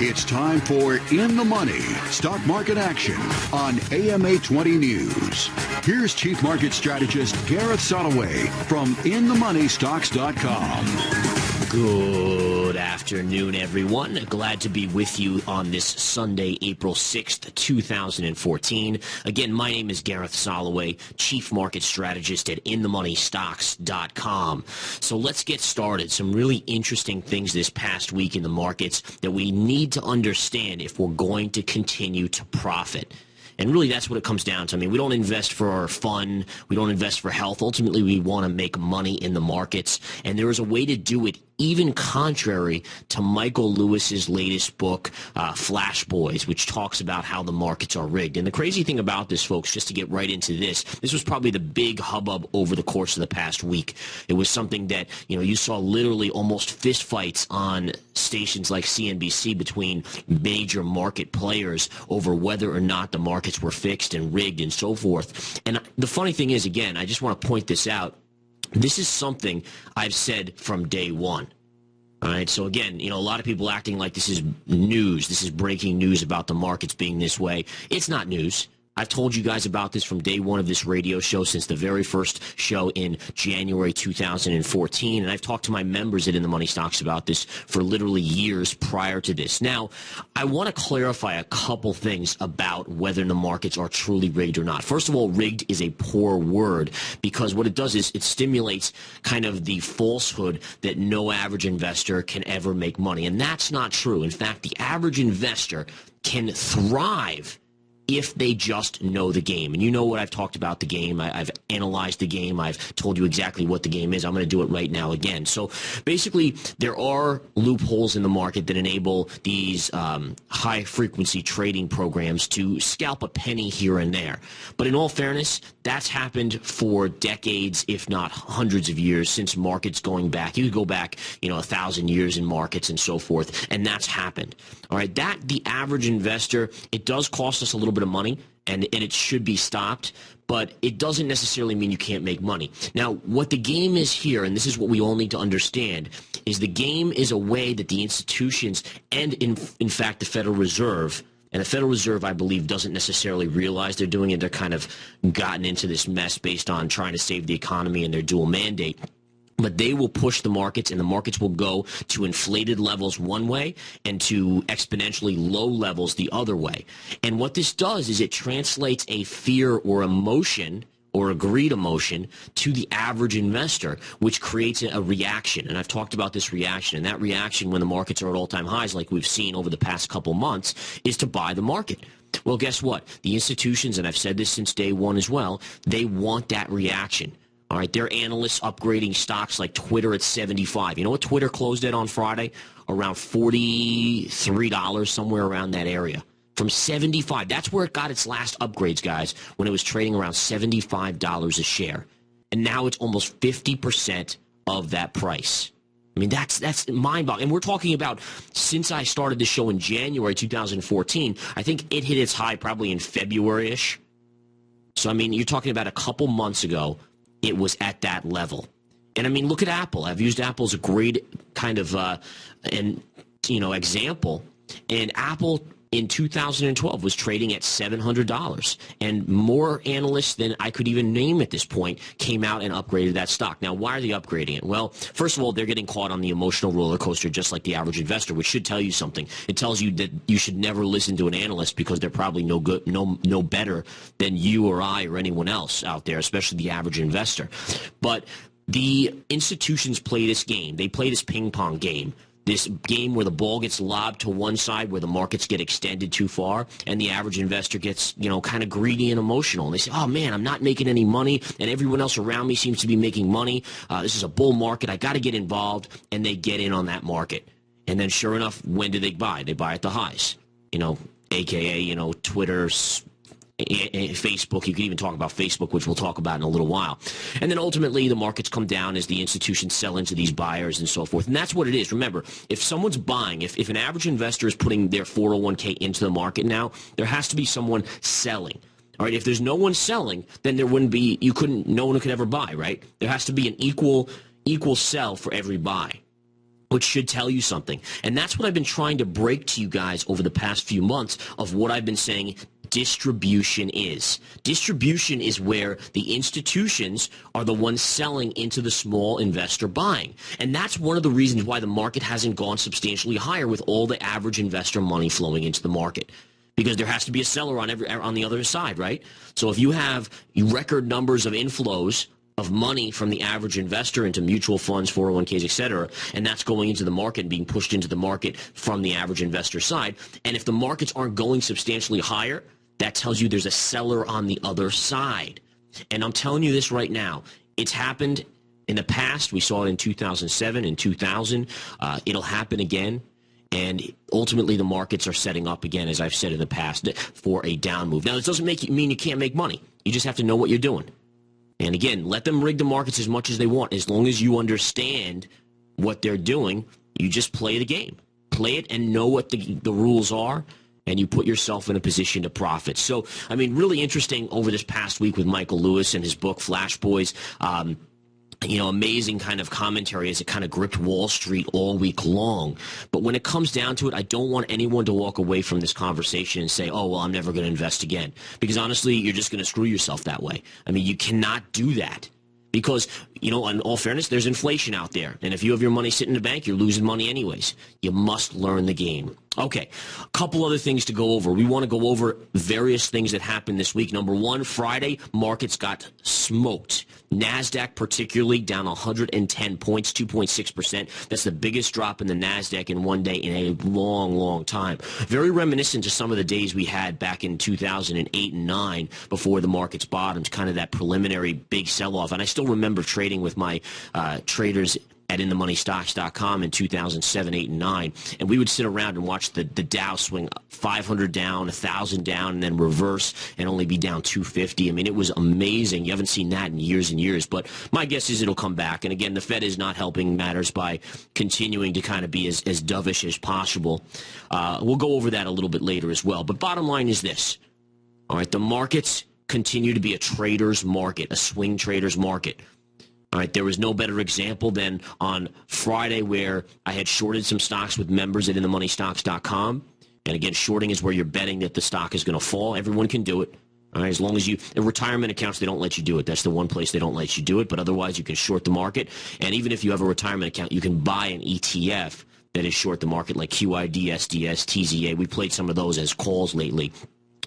It's time for In the Money, Stock Market Action on AM 820 News. Here's Chief Market Strategist Gareth Soloway from InTheMoneyStocks.com. Good afternoon, everyone. Glad to be with you on this Sunday, April 6th, 2014. Again, my name is Gareth Soloway, Chief Market Strategist at InTheMoneyStocks.com. So let's get started. Some really interesting things this past week in the markets that we need to understand if we're going to continue to profit. And really, that's what it comes down to. I mean, we don't invest for our fun. We don't invest for health. Ultimately, we want to make money in the markets. And there is a way to do it, even contrary to Michael Lewis's latest book, Flash Boys, which talks about how the markets are rigged. And the crazy thing about this, folks, just to get right into this was probably the big hubbub over the course of the past week. It was something that, you saw literally almost fist fights on stations like CNBC between major market players over whether or not the markets were fixed and rigged and so forth. And the funny thing is, again, I just want to point this out. This is something I've said from day one. All right, so again, a lot of people acting like this is news. This is breaking news about the markets being this way. It's not news. I've told you guys about this from day one of this radio show, since the very first show in January 2014, and I've talked to my members at In the Money Stocks about this for literally years prior to this. Now, I want to clarify a couple things about whether the markets are truly rigged or not. First of all, rigged is a poor word, because what it does is it stimulates kind of the falsehood that no average investor can ever make money, and that's not true. In fact, the average investor can thrive if they just know the game. And you know what I've talked about the game. I've analyzed the game. I've told you exactly what the game is. I'm going to do it right now again. So basically, there are loopholes in the market that enable these high-frequency trading programs to scalp a penny here and there. But in all fairness, that's happened for decades, if not hundreds of years, since markets going back. You could go back, 1,000 years in markets and so forth, and that's happened. All right, the average investor, it does cost us a little bit of money, and it should be stopped, but it doesn't necessarily mean you can't make money. Now, what the game is here, and this is what we all need to understand, is the game is a way that the institutions and, in fact, the Federal Reserve, and the Federal Reserve, I believe, doesn't necessarily realize they're doing it. They're kind of gotten into this mess based on trying to save the economy and their dual mandate. But they will push the markets, and the markets will go to inflated levels one way and to exponentially low levels the other way. And what this does is it translates a fear or emotion or a greed emotion to the average investor, which creates a reaction. And I've talked about this reaction. And that reaction, when the markets are at all-time highs, like we've seen over the past couple months, is to buy the market. Well, guess what? The institutions, and I've said this since day one as well, they want that reaction. All right, they're analysts upgrading stocks like Twitter at 75. You know what Twitter closed at on Friday? Around $43, somewhere around that area. From 75. That's where it got its last upgrades, guys, when it was trading around $75 a share. And now it's almost 50% of that price. I mean, that's mind-boggling. And we're talking about since I started the show in January 2014, I think it hit its high probably in February-ish. So, I mean, you're talking about a couple months ago, it was at that level. And I mean, look at Apple. I've used Apple as a great kind of example. And Apple in 2012 was trading at $700. And more analysts than I could even name at this point came out and upgraded that stock. Now, why are they upgrading it? Well, first of all, they're getting caught on the emotional roller coaster just like the average investor, which should tell you something. It tells you that you should never listen to an analyst because they're probably no better than you or I or anyone else out there, especially the average investor. But the institutions play this game. They play this ping pong game. This game where the ball gets lobbed to one side, where the markets get extended too far, and the average investor gets, kind of greedy and emotional. And they say, oh, man, I'm not making any money, and everyone else around me seems to be making money. This is a bull market. I got to get involved, and they get in on that market. And then sure enough, when do they buy? They buy at the highs, a.k.a., Twitter, Facebook. You can even talk about Facebook, which we'll talk about in a little while. And then ultimately the markets come down as the institutions sell into these buyers and so forth. And that's what it is. Remember, if someone's buying, if an average investor is putting their 401k into the market now, there has to be someone selling. All right, if there's no one selling, then there wouldn't be, no one could ever buy, right? There has to be an equal sell for every buy. which should tell you something. And that's what I've been trying to break to you guys over the past few months of what I've been saying distribution is. Distribution is where the institutions are the ones selling into the small investor buying. And that's one of the reasons why the market hasn't gone substantially higher with all the average investor money flowing into the market. Because there has to be a seller on the other side, right? So if you have record numbers of inflows of money from the average investor into mutual funds, 401ks, et cetera, and that's going into the market and being pushed into the market from the average investor side. And if the markets aren't going substantially higher, that tells you there's a seller on the other side. And I'm telling you this right now. It's happened in the past. We saw it in 2007 and 2000. It'll happen again. And ultimately, the markets are setting up again, as I've said in the past, for a down move. Now, this doesn't mean you can't make money. You just have to know what you're doing. And again, let them rig the markets as much as they want. As long as you understand what they're doing, you just play the game. Play it and know what the rules are, and you put yourself in a position to profit. So, I mean, really interesting over this past week with Michael Lewis and his book, Flash Boys. Amazing kind of commentary as it kind of gripped Wall Street all week long. But when it comes down to it, I don't want anyone to walk away from this conversation and say, oh, well, I'm never going to invest again. Because honestly, you're just going to screw yourself that way. I mean, you cannot do that. Because, in all fairness, there's inflation out there. And if you have your money sitting in the bank, you're losing money anyways. You must learn the game. Okay, a couple other things to go over. We want to go over various things that happened this week. Number one, Friday, markets got smoked. NASDAQ particularly down 110 points, 2.6%. That's the biggest drop in the NASDAQ in one day in a long, long time. Very reminiscent to some of the days we had back in 2008 and 9 before the markets bottomed, kind of that preliminary big sell-off. And I still remember trading with my traders at InTheMoneyStocks.com in 2007, 8, and 9, and we would sit around and watch the Dow swing 500 down, 1,000 down, and then reverse and only be down 250. I mean, it was amazing. You haven't seen that in years and years, but my guess is it'll come back. And again, the Fed is not helping matters by continuing to kind of be as dovish as possible. We'll go over that a little bit later as well. But bottom line is this. All right, the markets continue to be a trader's market, a swing trader's market. All right, there was no better example than on Friday where I had shorted some stocks with members at InTheMoneyStocks.com. And again, shorting is where you're betting that the stock is going to fall. Everyone can do it. All right, as long as in retirement accounts, they don't let you do it. That's the one place they don't let you do it. But otherwise, you can short the market. And even if you have a retirement account, you can buy an ETF that is short the market, like QID, SDS, TZA. We played some of those as calls lately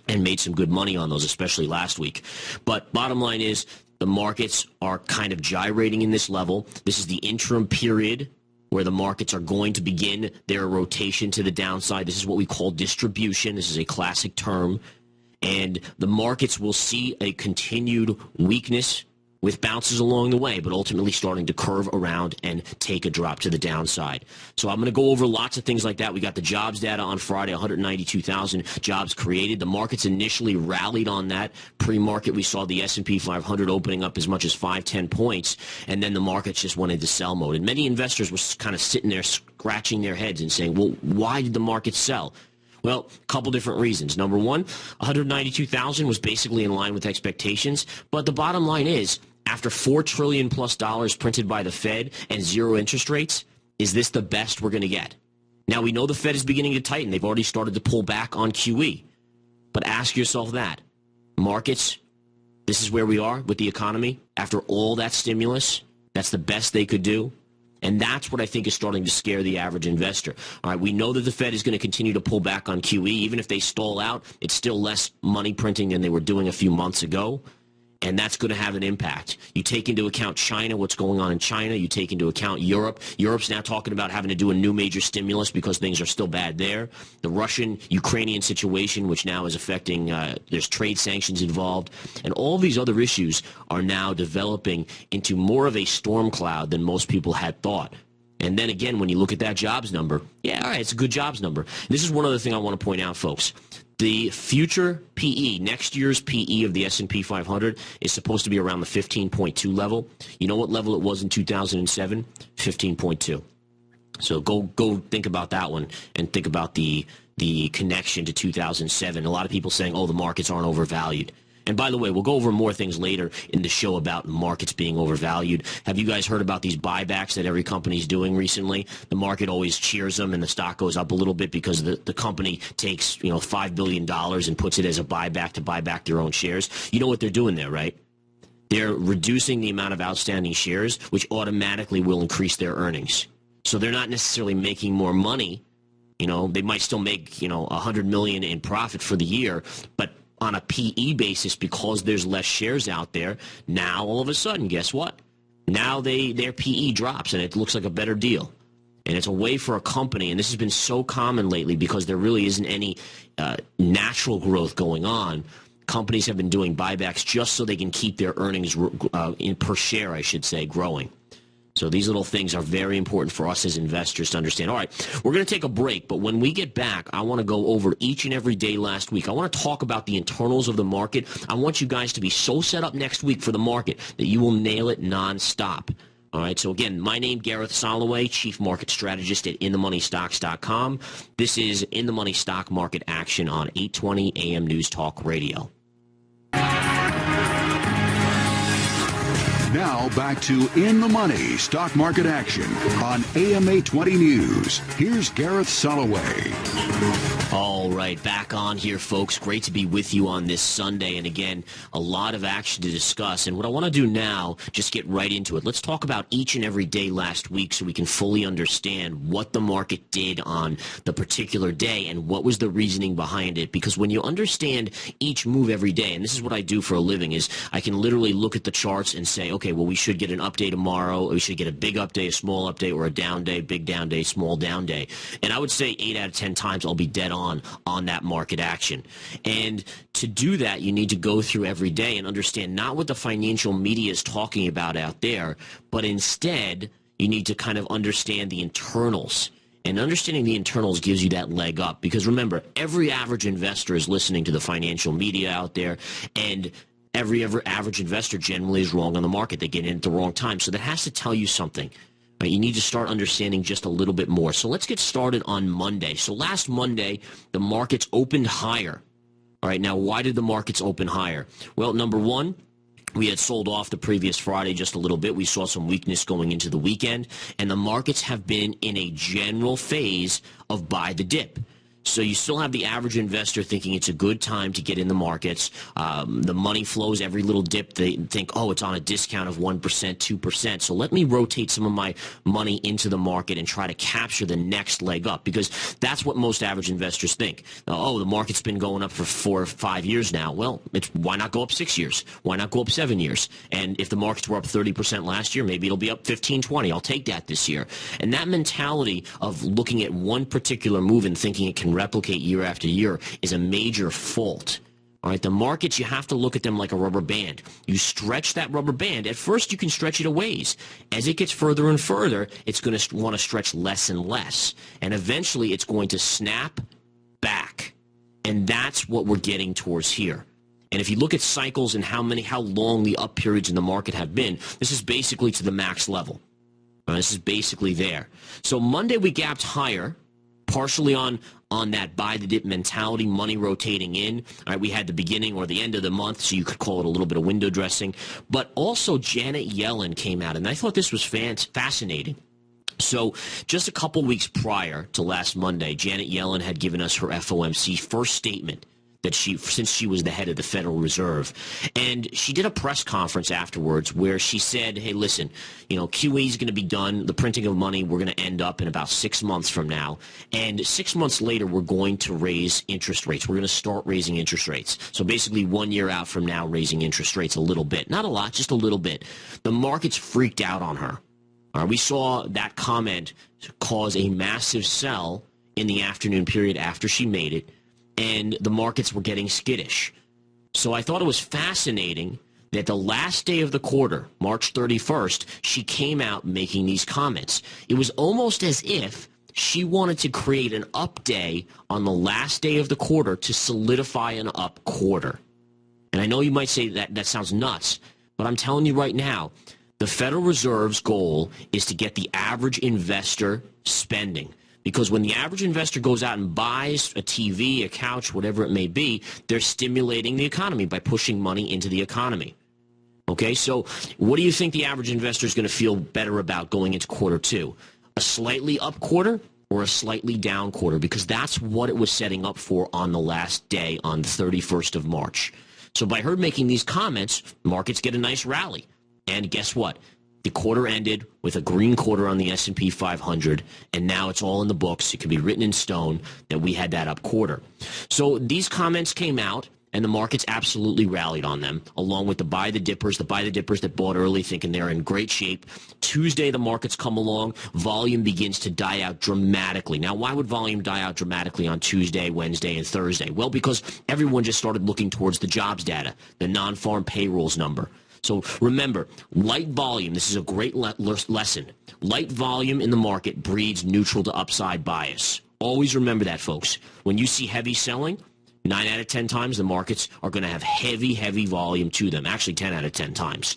and made some good money on those, especially last week. But bottom line is, the markets are kind of gyrating in this level. This is the interim period where the markets are going to begin their rotation to the downside. This is what we call distribution. This is a classic term. And the markets will see a continued weakness with bounces along the way, but ultimately starting to curve around and take a drop to the downside. So I'm going to go over lots of things like that. We got the jobs data on Friday, 192,000 jobs created. The markets initially rallied on that. Pre-market, we saw the S&P 500 opening up as much as 5-10 points, and then the markets just went into sell mode. And many investors were kind of sitting there scratching their heads and saying, well, why did the market sell? Well, a couple different reasons. Number one, 192,000 was basically in line with expectations, but the bottom line is, after $4 trillion plus printed by the Fed and zero interest rates, is this the best we're going to get? Now, we know the Fed is beginning to tighten. They've already started to pull back on QE. But ask yourself that. Markets, this is where we are with the economy. After all that stimulus, that's the best they could do. And that's what I think is starting to scare the average investor. All right, we know that the Fed is going to continue to pull back on QE. Even if they stall out, it's still less money printing than they were doing a few months ago. And that's going to have an impact. You take into account China, what's going on in China. You take into account Europe. Europe's now talking about having to do a new major stimulus because things are still bad there. The Russian-Ukrainian situation, which now is affecting, there's trade sanctions involved. And all these other issues are now developing into more of a storm cloud than most people had thought. And then again, when you look at that jobs number, yeah, all right, it's a good jobs number. And this is one other thing I want to point out, folks. The future PE, next year's PE of the S&P 500 is supposed to be around the 15.2 level. You know what level it was in 2007? 15.2. So go think about that one and think about the connection to 2007. A lot of people saying, oh, the markets aren't overvalued. And by the way, we'll go over more things later in the show about markets being overvalued. Have you guys heard about these buybacks that every company's doing recently? The market always cheers them and the stock goes up a little bit because the company takes, $5 billion and puts it as a buyback to buy back their own shares. You know what they're doing there, right? They're reducing the amount of outstanding shares, which automatically will increase their earnings. So they're not necessarily making more money. They might still make, $100 million in profit for the year, but on a PE basis, because there's less shares out there, now all of a sudden, guess what? Now their PE drops and it looks like a better deal. And it's a way for a company, and this has been so common lately because there really isn't any natural growth going on. Companies have been doing buybacks just so they can keep their earnings per share, I should say, growing. So these little things are very important for us as investors to understand. All right, we're going to take a break, but when we get back, I want to go over each and every day last week. I want to talk about the internals of the market. I want you guys to be so set up next week for the market that you will nail it nonstop. All right, so again, my name, Gareth Soloway, Chief Market Strategist at InTheMoneyStocks.com. This is In the Money Stock Market Action on 820 AM News Talk Radio. Now back to In the Money Stock Market Action on AM 820 News. Here's Gareth Soloway. All right, back on here, folks. Great to be with you on this Sunday. And again, a lot of action to discuss. And what I want to do now, just get right into it. Let's talk about each and every day last week so we can fully understand what the market did on the particular day and what was the reasoning behind it. Because when you understand each move every day, and this is what I do for a living, is I can literally look at the charts and say, okay, well, we should get an update tomorrow. We should get a big update, a small update, or a down day, big down day, small down day. And I would say 8 out of 10 times I'll be dead on that market action. And to do that, you need to go through every day and understand not what the financial media is talking about out there, but instead you need to kind of understand the internals. And understanding the internals gives you that leg up. Because remember, every average investor is listening to the financial media out there, and every average investor generally is wrong on the market. They get in at the wrong time. So that has to tell you something. Right? You need to start understanding just a little bit more. So let's get started on Monday. So last Monday, the markets opened higher. All right, now why did the markets open higher? Well, number one, we had sold off the previous Friday just a little bit. We saw some weakness going into the weekend, and the markets have been in a general phase of buy the dip. So you still have the average investor thinking it's a good time to get in the markets. The money flows every little dip. They think, oh, it's on a discount of 1%, 2%. So let me rotate some of my money into the market and try to capture the next leg up, because that's what most average investors think. Oh, the market's been going up for 4 or 5 years now. Well, why not go up 6 years? Why not go up 7 years? And if the markets were up 30% last year, maybe it'll be up 15, 20. I'll take that this year. And that mentality of looking at one particular move and thinking it can replicate year after year is a major fault. All right, the markets, you have to look at them like a rubber band. You stretch that rubber band. At first, you can stretch it a ways. As it gets further and further, it's going to want to stretch less and less. And eventually, it's going to snap back. And that's what we're getting towards here. And if you look at cycles and how long the up periods in the market have been, this is basically to the max level. This is basically there. So Monday, we gapped higher, partially on that buy the dip mentality, money rotating in. All right, we had the beginning or the end of the month, so you could call it a little bit of window dressing. But also Janet Yellen came out, and I thought this was fascinating. So just a couple weeks prior to last Monday, Janet Yellen had given us her FOMC first statement that since she was the head of the Federal Reserve. And she did a press conference afterwards where she said, hey, listen, QE is going to be done. The printing of money, we're going to end up in about 6 months from now. And 6 months later, we're going to raise interest rates. We're going to start raising interest rates. So basically 1 year out from now, raising interest rates a little bit. Not a lot, just a little bit. The markets freaked out on her. We saw that comment cause a massive sell in the afternoon period after she made it. And the markets were getting skittish. So I thought it was fascinating that the last day of the quarter, March 31st, she came out making these comments. It was almost as if she wanted to create an up day on the last day of the quarter to solidify an up quarter. And I know you might say that sounds nuts, but I'm telling you right now, the Federal Reserve's goal is to get the average investor spending. Because when the average investor goes out and buys a TV, a couch, whatever it may be, they're stimulating the economy by pushing money into the economy. Okay, so what do you think the average investor is going to feel better about going into quarter two? A slightly up quarter or a slightly down quarter? Because that's what it was setting up for on the last day, on the 31st of March. So by her making these comments, markets get a nice rally. And guess what? The quarter ended with a green quarter on the S&P 500, and now it's all in the books. It can be written in stone that we had that up quarter. So these comments came out, and the markets absolutely rallied on them, along with the buy the dippers that bought early thinking they're in great shape. Tuesday, the markets come along. Volume begins to die out dramatically. Now, why would volume die out dramatically on Tuesday, Wednesday, and Thursday? Well, because everyone just started looking towards the jobs data, the non-farm payrolls number. So remember, light volume, this is a great lesson. Light volume in the market breeds neutral to upside bias. Always remember that, folks. When you see heavy selling, 9 out of 10 times the markets are going to have heavy, heavy volume to them. Actually, 10 out of 10 times.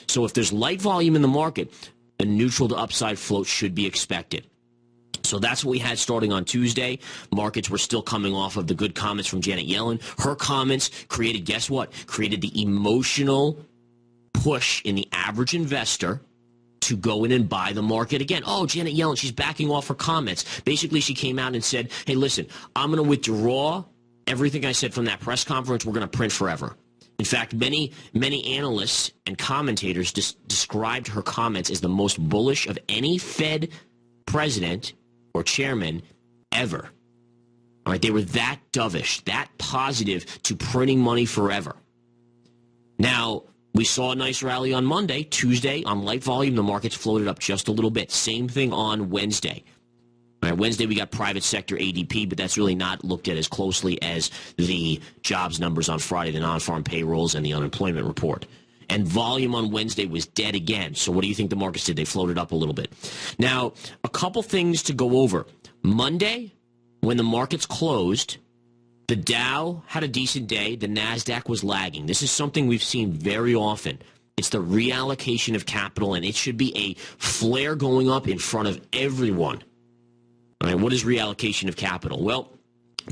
So if there's light volume in the market, a neutral to upside float should be expected. So that's what we had starting on Tuesday. Markets were still coming off of the good comments from Janet Yellen. Her comments created, guess what? Created the emotional push in the average investor to go in and buy the market again. Oh, Janet Yellen, she's backing off her comments. Basically, she came out and said, hey, listen, I'm going to withdraw everything I said from that press conference. We're going to print forever. In fact, many analysts and commentators described her comments as the most bullish of any Fed president or chairman ever. All right, they were that dovish, that positive to printing money forever. Now, we saw a nice rally on Monday. Tuesday, on light volume, the markets floated up just a little bit. Same thing on Wednesday. All right, Wednesday, we got private sector ADP, but that's really not looked at as closely as the jobs numbers on Friday, the non-farm payrolls, and the unemployment report. And volume on Wednesday was dead again. So what do you think the markets did? They floated up a little bit. Now, a couple things to go over. Monday, when the markets closed, the Dow had a decent day. The NASDAQ was lagging. This is something we've seen very often. It's the reallocation of capital, and it should be a flare going up in front of everyone. All right, what is reallocation of capital? Well,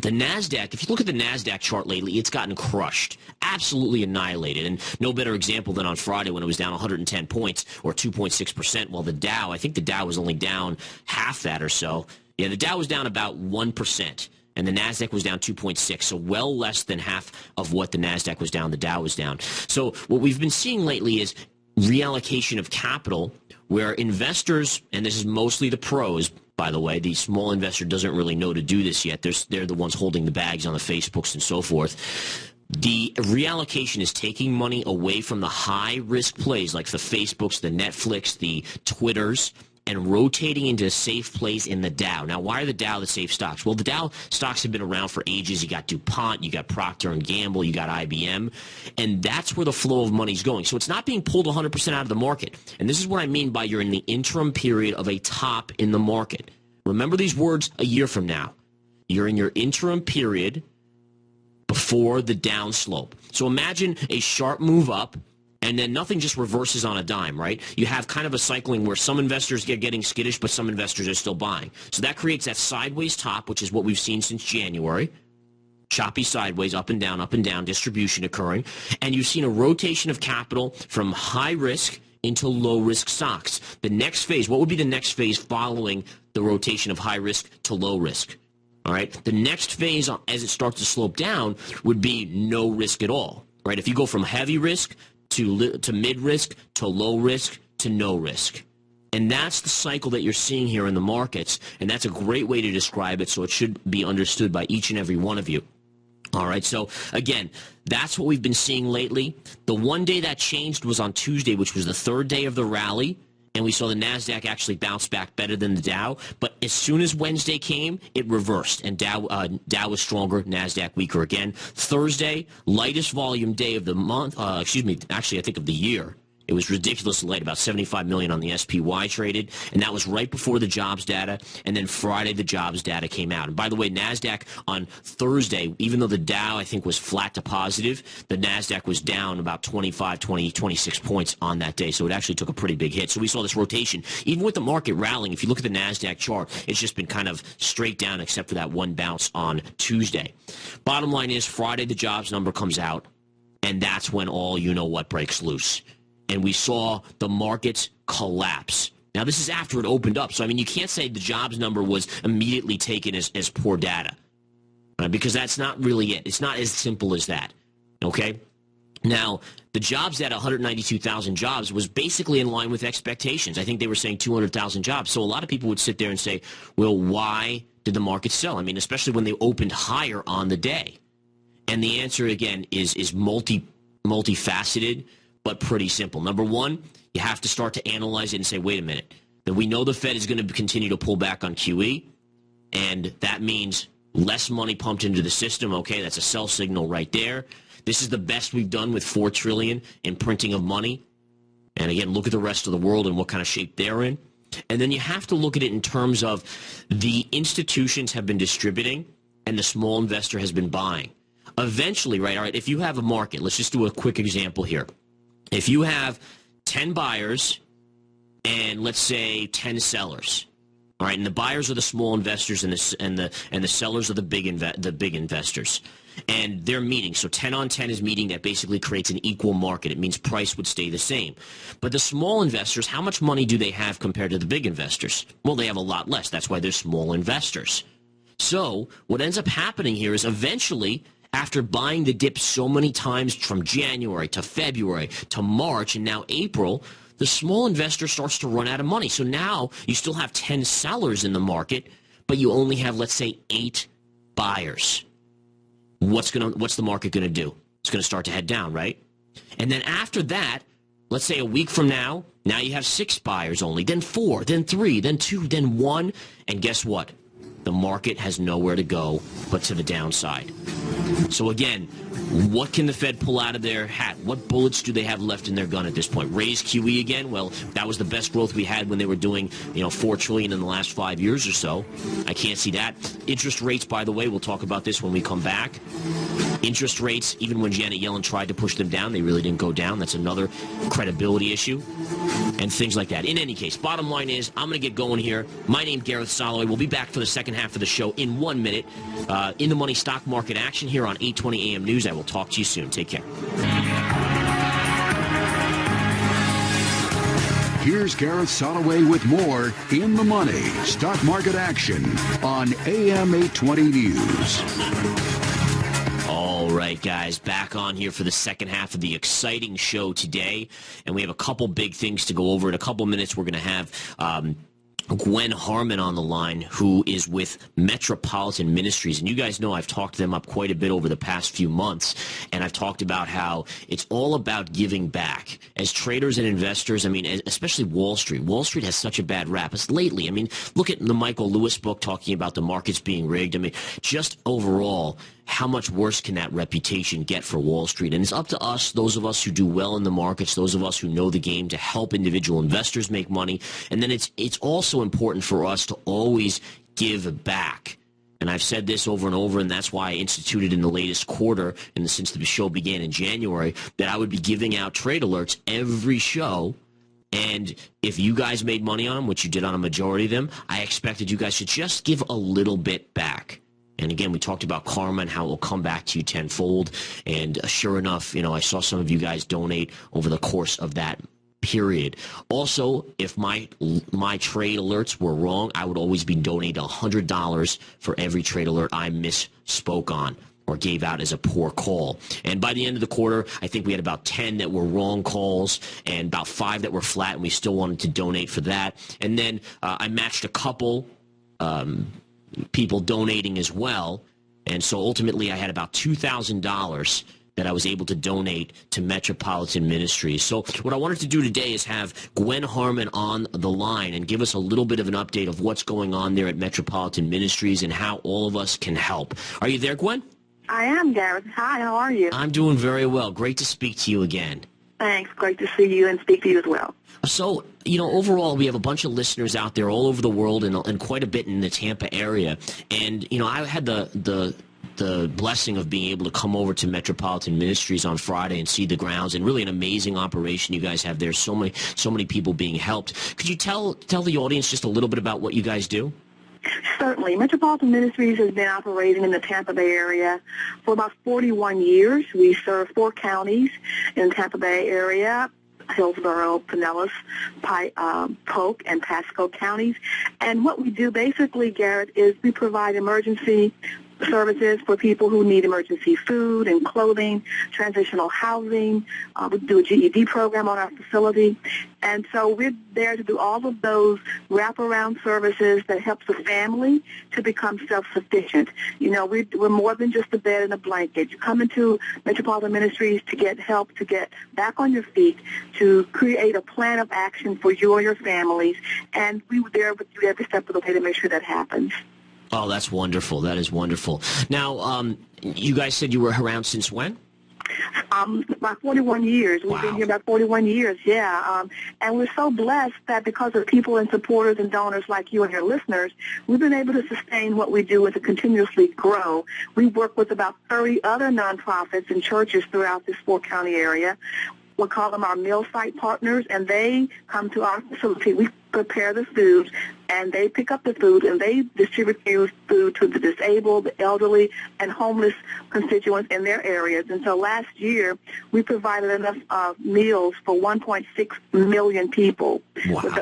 the NASDAQ, if you look at the NASDAQ chart lately, it's gotten crushed, absolutely annihilated. And no better example than on Friday when it was down 110 points or 2.6%. While the Dow, I think the Dow was only down half that or so. Yeah, the Dow was down about 1%. And the NASDAQ was down 2.6, so well less than half of what the NASDAQ was down, the Dow was down. So what we've been seeing lately is reallocation of capital where investors, and this is mostly the pros, by the way, the small investor doesn't really know to do this yet. They're the ones holding the bags on the Facebooks and so forth. The reallocation is taking money away from the high-risk plays like the Facebooks, the Netflix, the Twitters, and rotating into safe plays in the Dow. Now, why are the Dow the safe stocks? Well, the Dow stocks have been around for ages. You got DuPont, you got Procter & Gamble, you got IBM, and that's where the flow of money is going. So it's not being pulled 100% out of the market. And this is what I mean by you're in the interim period of a top in the market. Remember these words a year from now. You're in your interim period before the down slope. So imagine a sharp move up, and then nothing just reverses on a dime, right? You have kind of a cycling where some investors get getting skittish, but some investors are still buying. So that creates that sideways top, which is what we've seen since January. Choppy sideways, up and down, distribution occurring. And you've seen a rotation of capital from high risk into low risk stocks. The next phase, what would be the next phase following the rotation of high risk to low risk? All right. The next phase, as it starts to slope down, would be no risk at all, right? If you go from heavy risk to mid-risk, to low-risk, to no-risk. And that's the cycle that you're seeing here in the markets, and that's a great way to describe it, so it should be understood by each and every one of you. All right, so again, that's what we've been seeing lately. The one day that changed was on Tuesday, which was the third day of the rally, and we saw the NASDAQ actually bounce back better than the Dow. But as soon as Wednesday came, it reversed, and Dow was stronger, NASDAQ weaker again. Thursday, lightest volume day of the month, actually I think of the year, It was ridiculously light, about 75 million on the SPY traded, and that was right before the jobs data, and then Friday the jobs data came out. And by the way, NASDAQ on Thursday, even though the Dow, I think, was flat to positive, the NASDAQ was down about 26 points on that day, so it actually took a pretty big hit. So we saw this rotation. Even with the market rallying, if you look at the NASDAQ chart, it's just been kind of straight down except for that one bounce on Tuesday. Bottom line is Friday the jobs number comes out, and that's when all you-know-what breaks loose. And we saw the markets collapse. Now, this is after it opened up. So, I mean, you can't say the jobs number was immediately taken as poor data, right? Because that's not really it. It's not as simple as that, okay? Now, the jobs at 192,000 jobs was basically in line with expectations. I think they were saying 200,000 jobs. So a lot of people would sit there and say, well, why did the market sell? I mean, especially when they opened higher on the day. And the answer, again, is multifaceted, but pretty simple. Number one, you have to start to analyze it and say, wait a minute. That we know the Fed is going to continue to pull back on QE, and that means less money pumped into the system. Okay, that's a sell signal right there. This is the best we've done with $4 trillion in printing of money. And again, look at the rest of the world and what kind of shape they're in. And then you have to look at it in terms of the institutions have been distributing and the small investor has been buying. Eventually, right, all right, if you have a market, let's just do a quick example here. If you have 10 buyers and let's say 10 sellers, all right, and the buyers are the small investors and the sellers are the big investors, and they're meeting. So 10 on 10 is meeting. That basically creates an equal market. It means price would stay the same. But the small investors, how much money do they have compared to the big investors? Well, they have a lot less. That's why they're small investors. So what ends up happening here is eventually, after buying the dip so many times from January to February to March and now April, the small investor starts to run out of money. So now you still have 10 sellers in the market, but you only have, let's say, 8 buyers. What's the market going to do? It's going to start to head down, right? And then after that, let's say a week from now you have 6 buyers only, then 4, then 3, then 2, then 1, and guess what? The market has nowhere to go but to the downside. So again, what can the Fed pull out of their hat? What bullets do they have left in their gun at this point? Raise QE again? Well, that was the best growth we had when they were doing, $4 trillion in the last 5 years or so. I can't see that. Interest rates, by the way, we'll talk about this when we come back. Interest rates, even when Janet Yellen tried to push them down, they really didn't go down. That's another credibility issue and things like that. In any case, bottom line is I'm going to get going here. My name's Gareth Soloway. We'll be back for the second half of the show in 1 minute. In the Money stock market action here on 820 AM News. I will talk to you soon. Take care. Here's Gareth Soloway with more In the Money stock market action on AM 820 News. All right, guys, back on here for the second half of the exciting show today. And we have a couple big things to go over. In a couple minutes, we're going to have Gwen Harmon on the line, who is with Metropolitan Ministries. And you guys know I've talked them up quite a bit over the past few months, and I've talked about how it's all about giving back. As traders and investors, I mean, especially Wall Street. Wall Street has such a bad rap. It's lately, I mean, look at the Michael Lewis book talking about the markets being rigged. I mean, just overall, how much worse can that reputation get for Wall Street? And it's up to us, those of us who do well in the markets, those of us who know the game, to help individual investors make money. And then it's also important for us to always give back. And I've said this over and over, and that's why I instituted in the latest quarter, and since the show began in January, that I would be giving out trade alerts every show. And if you guys made money on them, which you did on a majority of them, I expected you guys to just give a little bit back. And again, we talked about karma and how it will come back to you tenfold. And sure enough, I saw some of you guys donate over the course of that period. Also, if my trade alerts were wrong, I would always be donating $100 for every trade alert I misspoke on or gave out as a poor call. And by the end of the quarter, I think we had about 10 that were wrong calls and about 5 that were flat, and we still wanted to donate for that. And then I matched a couple people donating as well, and so ultimately I had about $2,000 that I was able to donate to Metropolitan Ministries. So what I wanted to do today is have Gwen Harmon on the line and give us a little bit of an update of what's going on there at Metropolitan Ministries and how all of us can help. Are you there, Gwen? I am, Gareth. Hi, how are you? I'm doing very well. Great to speak to you again. Thanks. Great to see you and speak to you as well. So, overall, we have a bunch of listeners out there all over the world and quite a bit in the Tampa area. And, I had the blessing of being able to come over to Metropolitan Ministries on Friday and see the grounds, and really an amazing operation you guys have there. So many people being helped. Could you tell the audience just a little bit about what you guys do? Certainly. Metropolitan Ministries has been operating in the Tampa Bay area for about 41 years. We serve 4 counties in the Tampa Bay area: Hillsborough, Pinellas, Polk, and Pasco counties. And what we do basically, Garrett, is we provide emergency services for people who need emergency food and clothing, transitional housing. We do a GED program on our facility. And so we're there to do all of those wraparound services that helps the family to become self-sufficient. We're more than just a bed and a blanket. You come into Metropolitan Ministries to get help, to get back on your feet, to create a plan of action for you or your families. And we were there with you every step of the way to make sure that happens. Oh, that's wonderful. That is wonderful. Now, you guys said you were around since when? About 41 years. We've been here about 41 years, yeah. And we're so blessed that because of people and supporters and donors like you and your listeners, we've been able to sustain what we do and to continuously grow. We work with about 30 other nonprofits and churches throughout this 4-county area. We call them our meal site partners, and they come to our facility. We prepare the food, and they pick up the food, and they distribute food to the disabled, the elderly, and homeless constituents in their areas. And so last year, we provided enough meals for 1.6 million people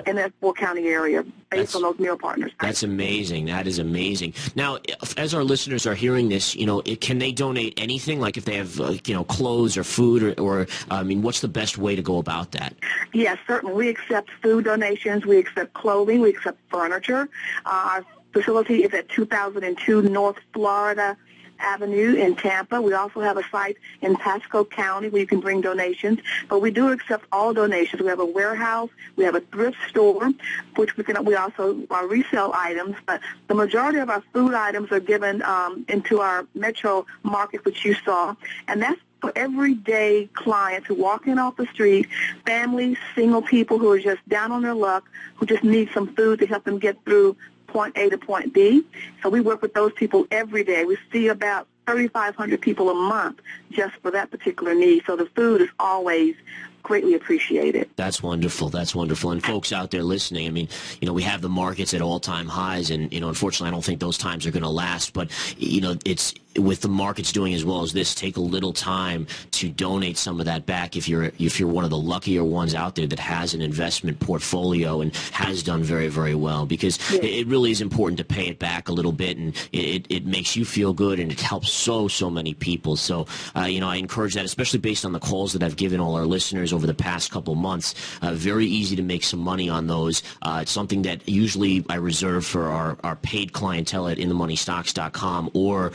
in that 4-county area based on those meal partners. That's amazing. That is amazing. Now, as our listeners are hearing this, can they donate anything? Like if they have, clothes or food, or what's the best way to go about that? Yes, certainly. We accept food donations. We accept clothing. We accept furniture. Our facility is at 2002 North Florida Avenue in Tampa. We also have a site in Pasco County where you can bring donations, but we do accept all donations. We have a warehouse, we have a thrift store, which we also resell items, but the majority of our food items are given into our metro market, which you saw, and that's for everyday clients who walk in off the street, families, single people who are just down on their luck, who just need some food to help them get through point A to point B. So we work with those people every day. We see about 3,500 people a month just for that particular need. So the food is always greatly appreciated. That's wonderful. That's wonderful. And folks out there listening, we have the markets at all-time highs, and, unfortunately, I don't think those times are going to last. But, it's with the markets doing as well as this, take a little time to donate some of that back if you're one of the luckier ones out there that has an investment portfolio and has done very, very well, because it really is important to pay it back a little bit, and it makes you feel good, and it helps so many people. So, I encourage that, especially based on the calls that I've given all our listeners over the past couple months. Very easy to make some money on those. It's something that usually I reserve for our paid clientele at InTheMoneyStocks.com or,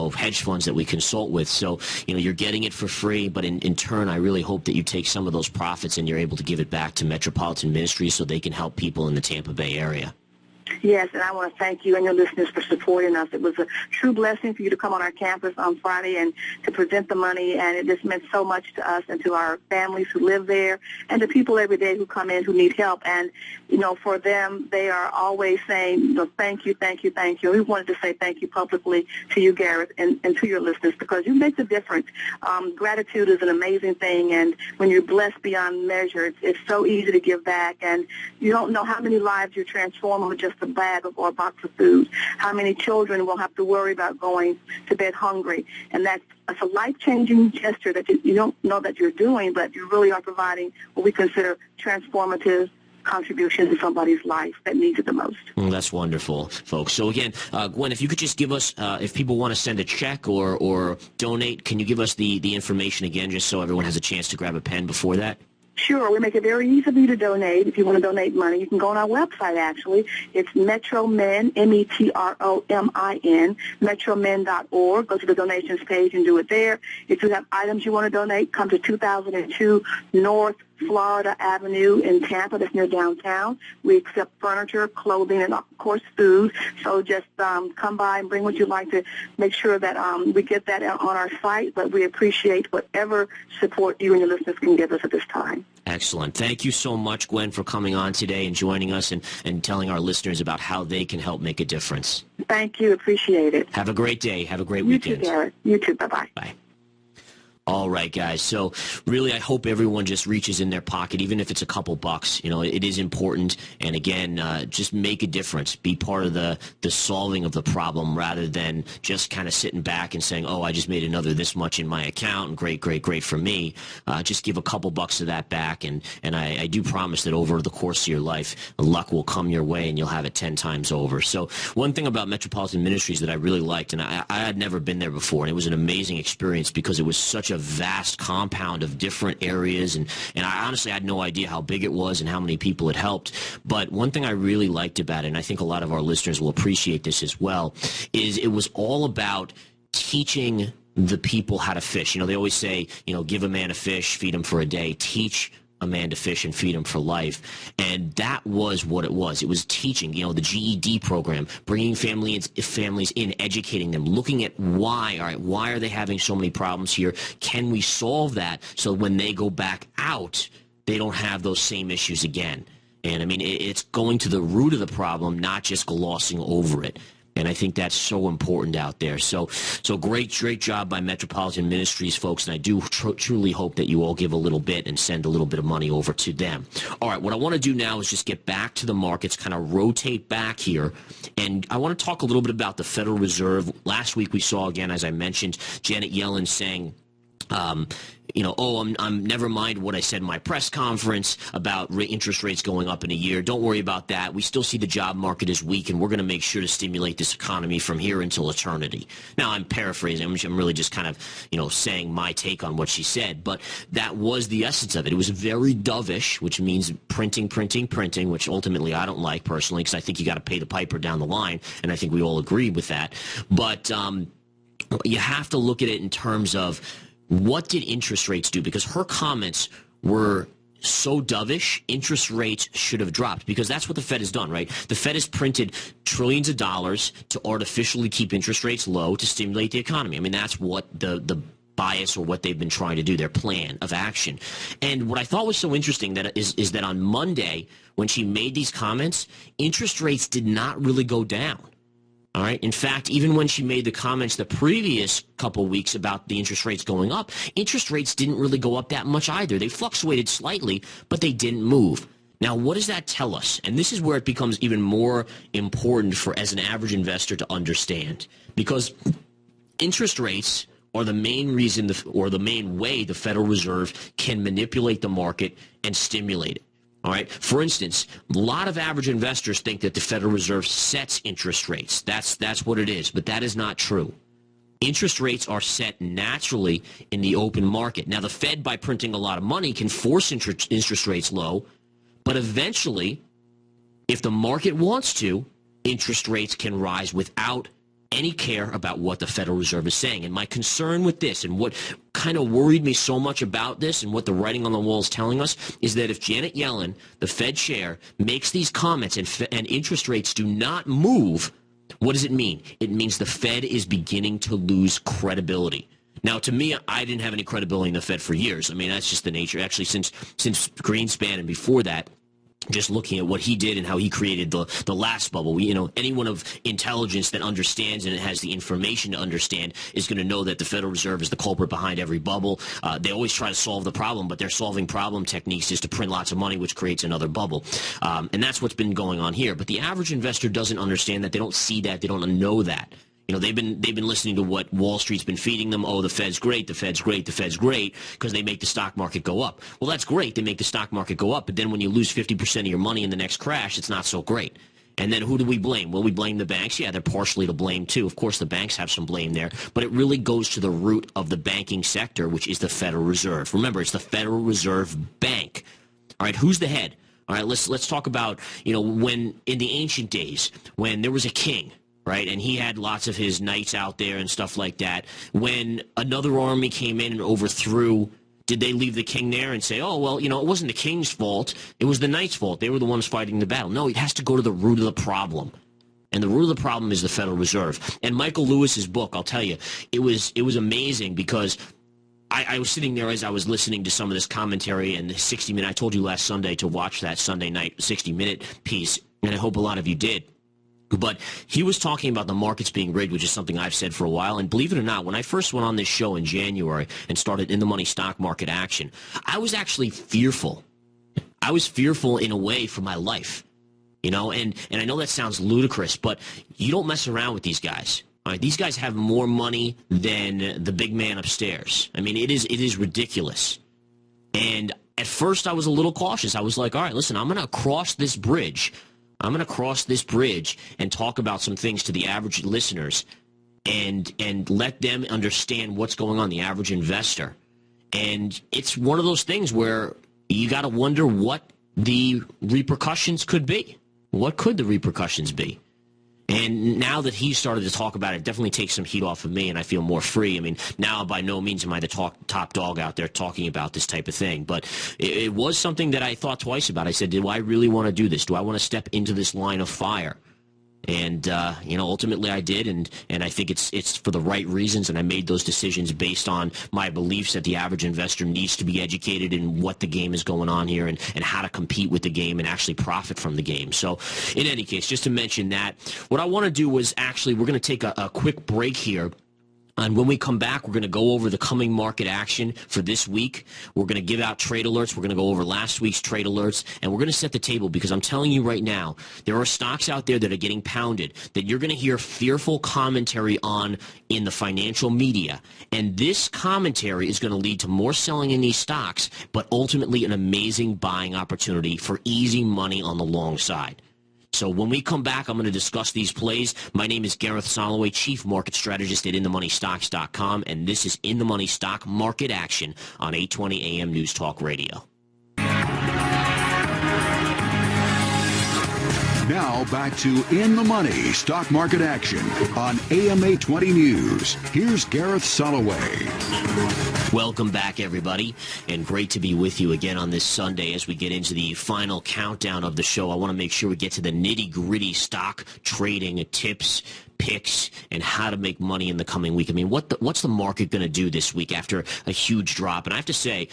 hedge funds that we consult with. So, you're getting it for free, but in turn, I really hope that you take some of those profits and you're able to give it back to Metropolitan Ministries so they can help people in the Tampa Bay area. Yes, and I want to thank you and your listeners for supporting us. It was a true blessing for you to come on our campus on Friday and to present the money, and it just meant so much to us and to our families who live there and to people every day who come in who need help. And, for them, they are always saying, thank you, thank you, thank you. We wanted to say thank you publicly to you, Garrett, and to your listeners, because you make the difference. Gratitude is an amazing thing, and when you're blessed beyond measure, it's so easy to give back, and you don't know how many lives you're transforming with just a bag or a box of food. How many children will have to worry about going to bed hungry? And that's a life-changing gesture that you don't know that you're doing, but you really are providing what we consider transformative contributions in somebody's life that needs it the most. That's wonderful, folks. So again, Gwen, if you could just give us, if people want to send a check or donate, can you give us the information again, just so everyone has a chance to grab a pen before that? Sure. We make it very easy for you to donate. If you want to donate money, you can go on our website, actually. It's MetroMin, METROMIN, MetroMin.org. Go to the donations page and do it there. If you have items you want to donate, come to 2002 North Florida Avenue in Tampa, that's near downtown. We accept furniture, clothing, and of course food. So just come by and bring what you'd like to make sure that we get that on our site. But we appreciate whatever support you and your listeners can give us at this time. Excellent. Thank you so much, Gwen, for coming on today and joining us and telling our listeners about how they can help make a difference. Thank you. Appreciate it. Have a great day. Have a great You weekend. too, Garrett. You too. Bye-bye. Bye. All right, guys. So really, I hope everyone just reaches in their pocket, even if it's a couple bucks. You know, it is important. And again, just make a difference. Be part of the solving of the problem rather than just kind of sitting back and saying, oh, I just made another this much in my account and great, great, great for me. Just give a couple bucks of that back. And I do promise that over the course of your life, luck will come your way and you'll have it 10 times over. So one thing about Metropolitan Ministries that I really liked, and I had never been there before, and it was an amazing experience because it was such a vast compound of different areas, and I honestly had no idea how big it was and how many people it helped. But one thing I really liked about it, and I think a lot of our listeners will appreciate this as well, is it was all about teaching the people how to fish. You know, they always say, you know, give a man a fish, feed him for a day. Teach a man to fish and feed him for life. And that was what it was. It was teaching, you know, the GED program, bringing families in, educating them, looking at why, all right, why are they having so many problems here? Can we solve that so when they go back out, they don't have those same issues again? And I mean, it's going to the root of the problem, not just glossing over it. And I think that's so important out there. So great job by Metropolitan Ministries, folks. And I do truly hope that you all give a little bit and send a little bit of money over to them. All right, what I want to do now is just get back to the markets, kind of rotate back here. And I want to talk a little bit about the Federal Reserve. Last week we saw, again, as I mentioned, Janet Yellen saying, you know, oh, I'm never mind what I said in my press conference about interest rates going up in a year. Don't worry about that. We still see the job market as weak, and we're going to make sure to stimulate this economy from here until eternity. Now, I'm paraphrasing. I'm really just kind of, you know, saying my take on what she said, but that was the essence of it. It was very dovish, which means printing, which ultimately I don't like personally because I think you got to pay the piper down the line, and I think we all agree with that. But you have to look at it in terms of what did interest rates do? Because her comments were so dovish, interest rates should have dropped because that's what the Fed has done, right? The Fed has printed trillions of dollars to artificially keep interest rates low to stimulate the economy. I mean, that's what the bias or what they've been trying to do, their plan of action. And what I thought was so interesting that is that on Monday, when she made these comments, interest rates did not really go down. All right. In fact, even when she made the comments the previous couple weeks about the interest rates going up, interest rates didn't really go up that much either. They fluctuated slightly, but they didn't move. Now, what does that tell us? And this is where it becomes even more important for as an average investor to understand, because interest rates are the main reason or the main way the Federal Reserve can manipulate the market and stimulate it. All right. For instance, a lot of average investors think that the Federal Reserve sets interest rates. That's what it is, but that is not true. Interest rates are set naturally in the open market. Now, the Fed, by printing a lot of money, can force interest rates low, but eventually, if the market wants to, interest rates can rise without any care about what the Federal Reserve is saying. And my concern with this, and what kind of worried me so much about this and what the writing on the wall is telling us, is that if Janet Yellen, the Fed chair, makes these comments and interest rates do not move, what does it mean? It means the Fed is beginning to lose credibility. Now, to me, I didn't have any credibility in the Fed for years. I mean, that's just the nature. Actually, since Greenspan and before that, just looking at what he did and how he created the last bubble. Anyone of intelligence that understands and has the information to understand is going to know that the Federal Reserve is the culprit behind every bubble. They always try to solve the problem, but their solving problem techniques is to print lots of money, which creates another bubble. And that's what's been going on here. But the average investor doesn't understand that. They don't see that. They don't know that. They've been listening to what Wall Street's been feeding them. Oh, the Fed's great, the Fed's great, the Fed's great, because they make the stock market go up. Well, that's great. They make the stock market go up, but then when you lose 50% of your money in the next crash, it's not so great. And then who do we blame? Well, we blame the banks. Yeah, they're partially to blame, too. Of course, the banks have some blame there, but it really goes to the root of the banking sector, which is the Federal Reserve. Remember, it's the Federal Reserve Bank. All right, who's the head? All right, let's talk about, when in the ancient days, when there was a king, right, and he had lots of his knights out there and stuff like that. When another army came in and overthrew Did they leave the king there and say, oh, well, it wasn't the king's fault. It was the knight's fault. They were the ones fighting the battle. No, it has to go to the root of the problem. And the root of the problem is the Federal Reserve. And Michael Lewis's book, I'll tell you, it was amazing because I was sitting there as I was listening to some of this commentary and the 60-minute. I told you last Sunday to watch that Sunday night 60-minute piece, and I hope a lot of you did. But he was talking about the markets being rigged, which is something I've said for a while. And believe it or not, when I first went on this show in January and started In the Money Stock Market Action, I was actually fearful. I was fearful in a way for my life. And I know that sounds ludicrous, but you don't mess around with these guys. All right, these guys have more money than the big man upstairs. I mean, it is ridiculous. And at first I was a little cautious. I was like, all right, listen, I'm going to cross this bridge. I'm going to cross this bridge and talk about some things to the average listeners and let them understand what's going on, the average investor. And it's one of those things where you got to wonder what the repercussions could be. What could the repercussions be? And now that he started to talk about it, definitely takes some heat off of me, and I feel more free. I mean, now by no means am I the top dog out there talking about this type of thing. But it was something that I thought twice about. I said, do I really want to do this? Do I want to step into this line of fire? And, ultimately I did, and I think it's for the right reasons, and I made those decisions based on my beliefs that the average investor needs to be educated in what the game is going on here and how to compete with the game and actually profit from the game. So, in any case, just to mention that, what I want to do was actually, we're going to take a quick break here. And when we come back, we're going to go over the coming market action for this week. We're going to give out trade alerts. We're going to go over last week's trade alerts. And we're going to set the table because I'm telling you right now, there are stocks out there that are getting pounded that you're going to hear fearful commentary on in the financial media. And this commentary is going to lead to more selling in these stocks, but ultimately an amazing buying opportunity for easy money on the long side. So when we come back, I'm going to discuss these plays. My name is Gareth Soloway, Chief Market Strategist at InTheMoneyStocks.com, and this is In the Money Stock Market Action on 820 AM News Talk Radio. Now back to In the Money Stock Market Action on AM 820 News. Here's Gareth Soloway. Welcome back, everybody, and great to be with you again on this Sunday as we get into the final countdown of the show. I want to make sure we get to the nitty-gritty stock trading tips, picks, and how to make money in the coming week. I mean, what's the market going to do this week after a huge drop? And I have to say,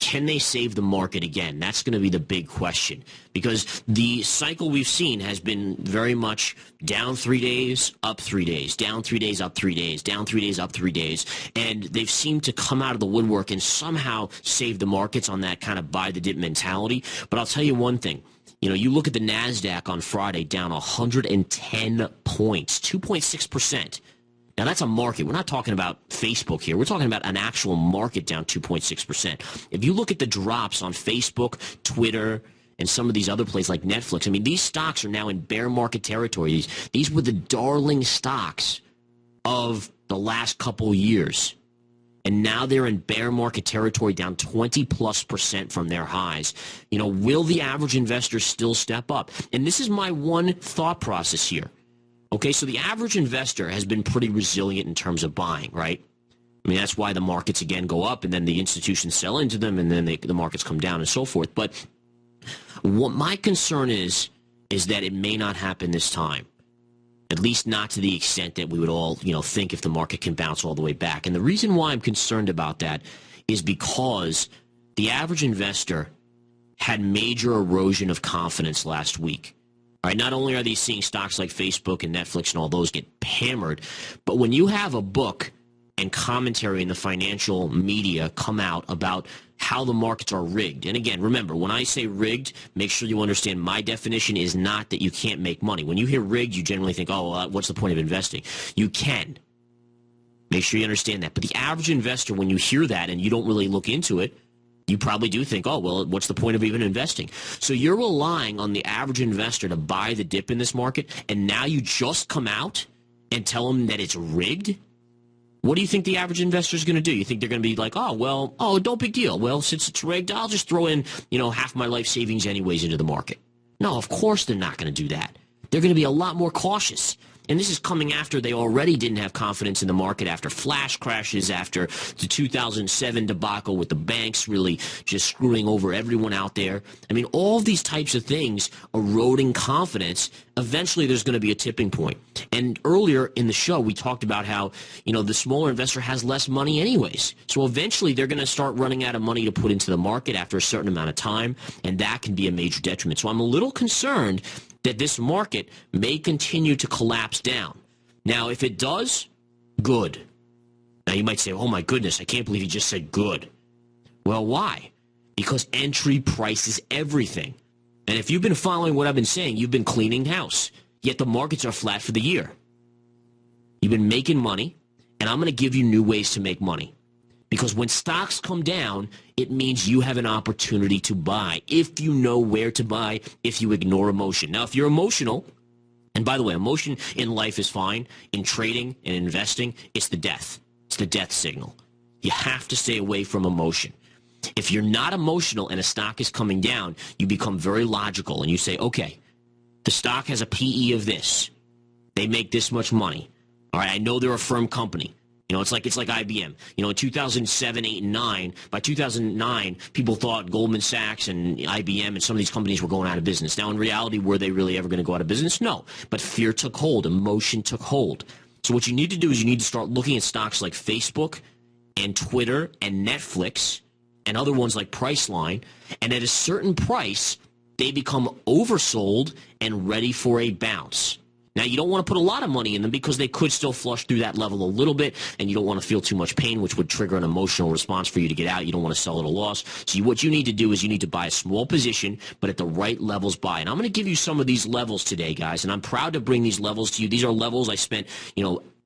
can they save the market again? That's going to be the big question because the cycle we've seen has been very much down 3 days, up 3 days, down 3 days, up 3 days, down 3 days, up 3 days. And they've seemed to come out of the woodwork and somehow save the markets on that kind of buy the dip mentality. But I'll tell you one thing. You look at the NASDAQ on Friday down 110 points, 2.6%. Now, that's a market. We're not talking about Facebook here. We're talking about an actual market down 2.6%. If you look at the drops on Facebook, Twitter, and some of these other places like Netflix, I mean, these stocks are now in bear market territory. These were the darling stocks of the last couple years. And now they're in bear market territory down 20+% from their highs. Will the average investor still step up? And this is my one thought process here. Okay, so the average investor has been pretty resilient in terms of buying, right? I mean, that's why the markets, again, go up, and then the institutions sell into them, and then the markets come down and so forth. But what my concern is that it may not happen this time, at least not to the extent that we would all, think if the market can bounce all the way back. And the reason why I'm concerned about that is because the average investor had major erosion of confidence last week. All right, not only are they seeing stocks like Facebook and Netflix and all those get hammered, but when you have a book and commentary in the financial media come out about how the markets are rigged. And again, remember, when I say rigged, make sure you understand my definition is not that you can't make money. When you hear rigged, you generally think, what's the point of investing? You can. Make sure you understand that. But the average investor, when you hear that and you don't really look into it, you probably do think, what's the point of even investing? So you're relying on the average investor to buy the dip in this market, and now you just come out and tell them that it's rigged? What do you think the average investor is going to do? You think they're going to be like, don't big deal. Well, since it's rigged, I'll just throw in, half my life savings anyways into the market. No, of course they're not going to do that. They're going to be a lot more cautious. And this is coming after they already didn't have confidence in the market after flash crashes, after the 2007 debacle with the banks really just screwing over everyone out there. I mean, all of these types of things eroding confidence. Eventually, there's going to be a tipping point. And earlier in the show, we talked about how, the smaller investor has less money anyways. So eventually, they're going to start running out of money to put into the market after a certain amount of time, and that can be a major detriment. So I'm a little concerned that this market may continue to collapse down. Now, if it does, good. Now, you might say, oh, my goodness, I can't believe he just said good. Well, why? Because entry price is everything. And if you've been following what I've been saying, you've been cleaning house, yet the markets are flat for the year. You've been making money, and I'm going to give you new ways to make money. Because when stocks come down, it means you have an opportunity to buy if you know where to buy, if you ignore emotion. Now, if you're emotional, and by the way, emotion in life is fine. In trading and investing, it's the death. It's the death signal. You have to stay away from emotion. If you're not emotional and a stock is coming down, you become very logical and you say, okay, the stock has a PE of this. They make this much money. All right, I know they're a firm company. It's like IBM. In 2007, 8, and 9, by 2009, people thought Goldman Sachs and IBM and some of these companies were going out of business. Now, in reality, were they really ever going to go out of business? No. But fear took hold. Emotion took hold. So what you need to do is you need to start looking at stocks like Facebook and Twitter and Netflix and other ones like Priceline. And at a certain price, they become oversold and ready for a bounce. Now, you don't want to put a lot of money in them because they could still flush through that level a little bit, and you don't want to feel too much pain, which would trigger an emotional response for you to get out. You don't want to sell at a loss. So what you need to do is you need to buy a small position, but at the right levels buy. And I'm going to give you some of these levels today, guys, and I'm proud to bring these levels to you. These are levels I spent,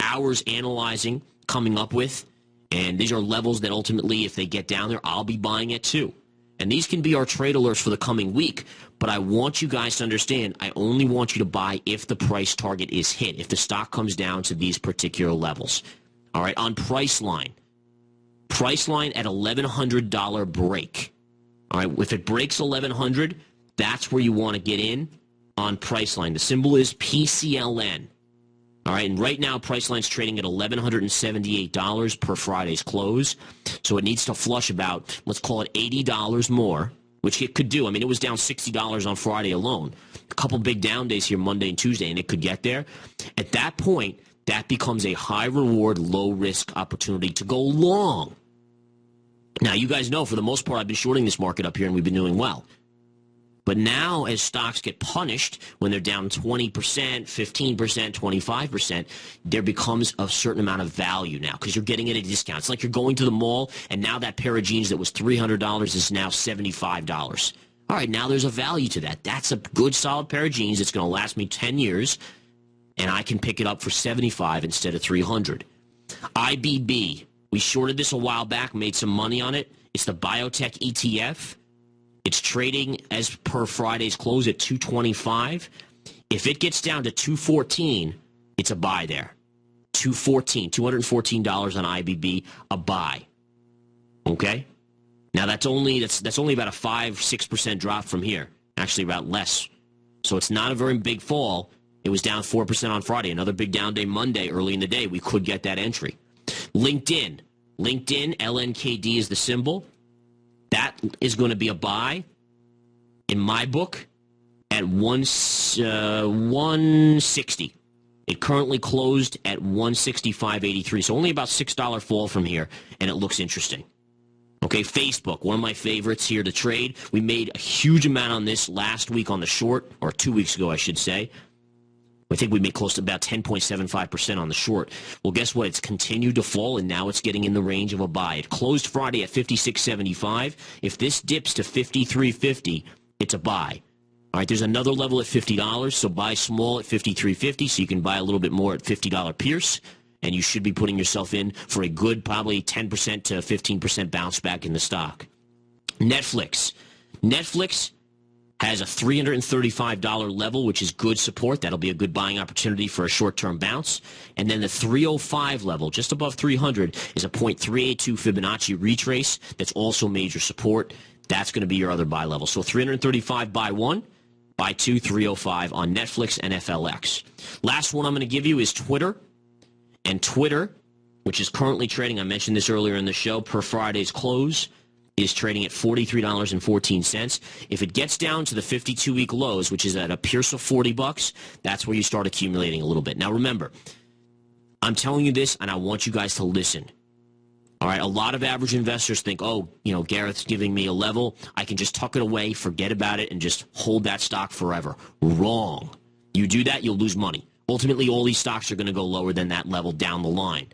hours analyzing, coming up with, and these are levels that ultimately, if they get down there, I'll be buying it too. And these can be our trade alerts for the coming week. But I want you guys to understand, I only want you to buy if the price target is hit, if the stock comes down to these particular levels. All right, on Priceline at $1,100 break. All right, if it breaks 1,100, that's where you want to get in on Priceline. The symbol is PCLN. All right, and right now Priceline's trading at $1,178 per Friday's close. So it needs to flush about, let's call it $80 more, which it could do. I mean, it was down $60 on Friday alone. A couple big down days here, Monday and Tuesday, and it could get there. At that point, that becomes a high-reward, low-risk opportunity to go long. Now, you guys know, for the most part, I've been shorting this market up here, and we've been doing well. But now, as stocks get punished, when they're down 20%, 15%, 25%, there becomes a certain amount of value now because you're getting it at a discount. It's like you're going to the mall, and now that pair of jeans that was $300 is now $75. All right, now there's a value to that. That's a good, solid pair of jeans. It's going to last me 10 years, and I can pick it up for $75 instead of $300. IBB, we shorted this a while back, made some money on it. It's the biotech ETF. It's trading as per Friday's close at $225. If it gets down to $214, it's a buy there. $214 on IBB, a buy. Okay? Now that's only about a 5-6% drop from here. Actually, about less. So it's not a very big fall. It was down 4% on Friday. Another big down day Monday early in the day. We could get that entry. LinkedIn, LNKD is the symbol. That is going to be a buy, in my book, at 160. It currently closed at 165.83, so only about $6 fall from here, and it looks interesting. Okay, Facebook, one of my favorites here to trade. We made a huge amount on this last week on the short, or 2 weeks ago, I should say. I think we made close to about 10.75% on the short. Well, guess what? It's continued to fall, and now it's getting in the range of a buy. It closed Friday at 56.75. If this dips to 53.50, it's a buy. All right, there's another level at $50, so buy small at 53.50, so you can buy a little bit more at $50 Pierce, and you should be putting yourself in for a good, probably 10% to 15% bounce back in the stock. Netflix has a $335 level, which is good support. That'll be a good buying opportunity for a short-term bounce. And then the 305 level, just above 300, is a .382 Fibonacci retrace. That's also major support. That's going to be your other buy level. So 335 buy one, By 2, 305 on Netflix and FLX. Last one I'm going to give you is Twitter. And Twitter, which is currently trading, I mentioned this earlier in the show, per Friday's close, is trading at $43.14. If it gets down to the 52-week lows, which is at a pierce of $40, that's where you start accumulating a little bit. Now remember, I'm telling you this, and I want you guys to listen. All right, a lot of average investors think, oh, Gareth's giving me a level. I can just tuck it away, forget about it, and just hold that stock forever. Wrong. You do that, you'll lose money. Ultimately, all these stocks are going to go lower than that level down the line.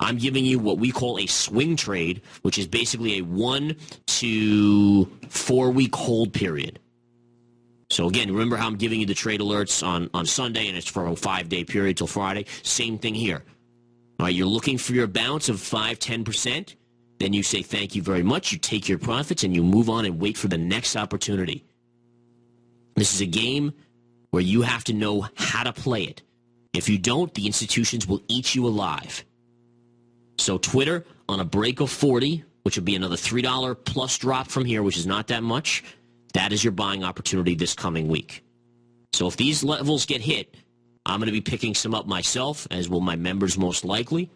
I'm giving you what we call a swing trade, which is basically a 1 to 4 week hold period. So again, remember how I'm giving you the trade alerts on Sunday, and it's for a 5-day period till Friday? Same thing here. All right, you're looking for your bounce of 5-10%. Then you say thank you very much. You take your profits, and you move on and wait for the next opportunity. This is a game where you have to know how to play it. If you don't, the institutions will eat you alive. So Twitter, on a break of 40, which would be another $3 plus drop from here, which is not that much, that is your buying opportunity this coming week. So if these levels get hit, I'm going to be picking some up myself, as will my members most likely,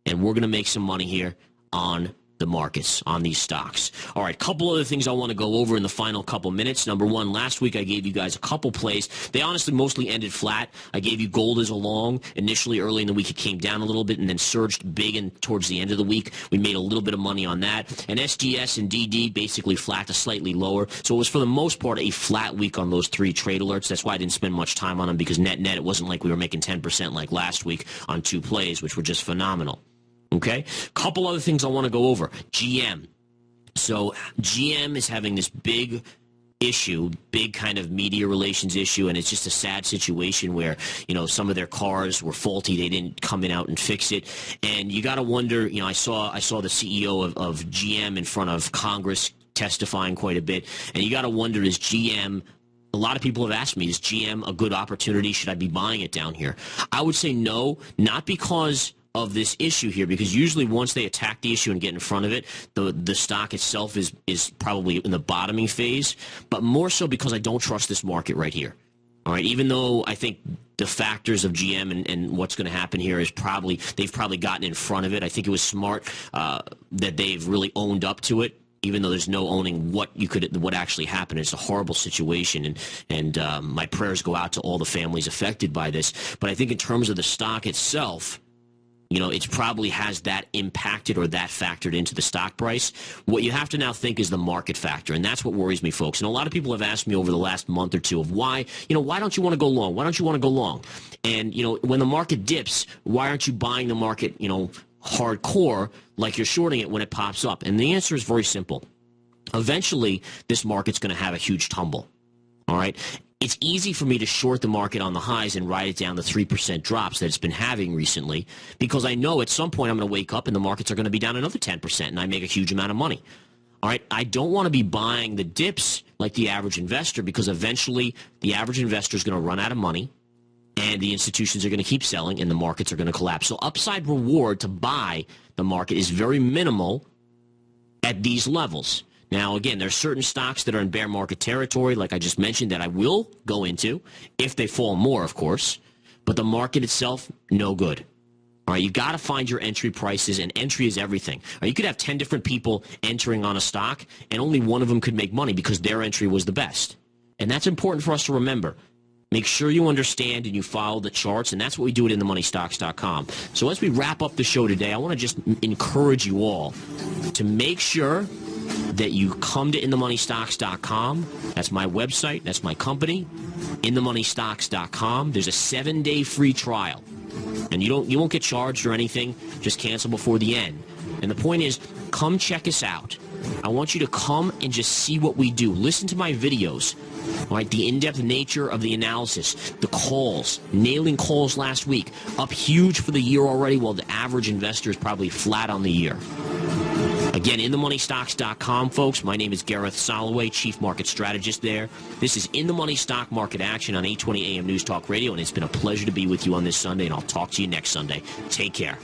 and we're going to make some money here on the markets, on these stocks. All right, couple other things I want to go over in the final couple minutes. Number one, last week I gave you guys a couple plays. They honestly mostly ended flat. I gave you gold as a long. Initially, early in the week, it came down a little bit and then surged big, and towards the end of the week, we made a little bit of money on that. And SGS and DD basically flat to slightly lower. So it was, for the most part, a flat week on those 3 trade alerts. That's why I didn't spend much time on them, because net-net, it wasn't like we were making 10% like last week on 2 plays, which were just phenomenal. Okay? Couple other things I want to go over. GM. So GM is having this big issue, big kind of media relations issue, and it's just a sad situation where, some of their cars were faulty. They didn't come out and fix it. And you got to wonder, I saw the CEO of GM in front of Congress testifying quite a bit, and you got to wonder, is GM... A lot of people have asked me, is GM a good opportunity? Should I be buying it down here? I would say no, not because of this issue here, because usually once they attack the issue and get in front of it, the stock itself is probably in the bottoming phase, but more so because I don't trust this market right here. All right, even though I think the factors of GM and what's going to happen here is they've probably gotten in front of it. I think it was smart that they've really owned up to it, even though there's no owning what actually happened. It's a horrible situation, and my prayers go out to all the families affected by this. But I think in terms of the stock itself, it probably has that impacted or that factored into the stock price. What you have to now think is the market factor, and that's what worries me, folks. And a lot of people have asked me over the last month or two of why don't you want to go long? Why don't you want to go long? And, when the market dips, why aren't you buying the market, hardcore like you're shorting it when it pops up? And the answer is very simple. Eventually, this market's going to have a huge tumble. All right? It's easy for me to short the market on the highs and ride it down the 3% drops that it's been having recently, because I know at some point I'm going to wake up and the markets are going to be down another 10% and I make a huge amount of money. All right, I don't want to be buying the dips like the average investor, because eventually the average investor is going to run out of money and the institutions are going to keep selling and the markets are going to collapse. So upside reward to buy the market is very minimal at these levels. Now, again, there's certain stocks that are in bear market territory, like I just mentioned, that I will go into if they fall more, of course. But the market itself, no good. All right, you got to find your entry prices, and entry is everything. All right, you could have 10 different people entering on a stock, and only one of them could make money because their entry was the best. And that's important for us to remember. Make sure you understand and you follow the charts, and that's what we do at InTheMoneyStocks.com. So as we wrap up the show today, I want to just encourage you all to make sure that you come to InTheMoneyStocks.com. That's my website. That's my company, InTheMoneyStocks.com. There's a 7-day free trial, and you won't get charged or anything. Just cancel before the end. And the point is, come check us out. I want you to come and just see what we do. Listen to my videos. All right, the in-depth nature of the analysis, the calls, nailing calls last week, up huge for the year already, while the average investor is probably flat on the year. Again, InTheMoneyStocks.com, folks. My name is Gareth Soloway, Chief Market Strategist there. This is In the Money Stock Market Action on 820 AM News Talk Radio, and it's been a pleasure to be with you on this Sunday, and I'll talk to you next Sunday. Take care.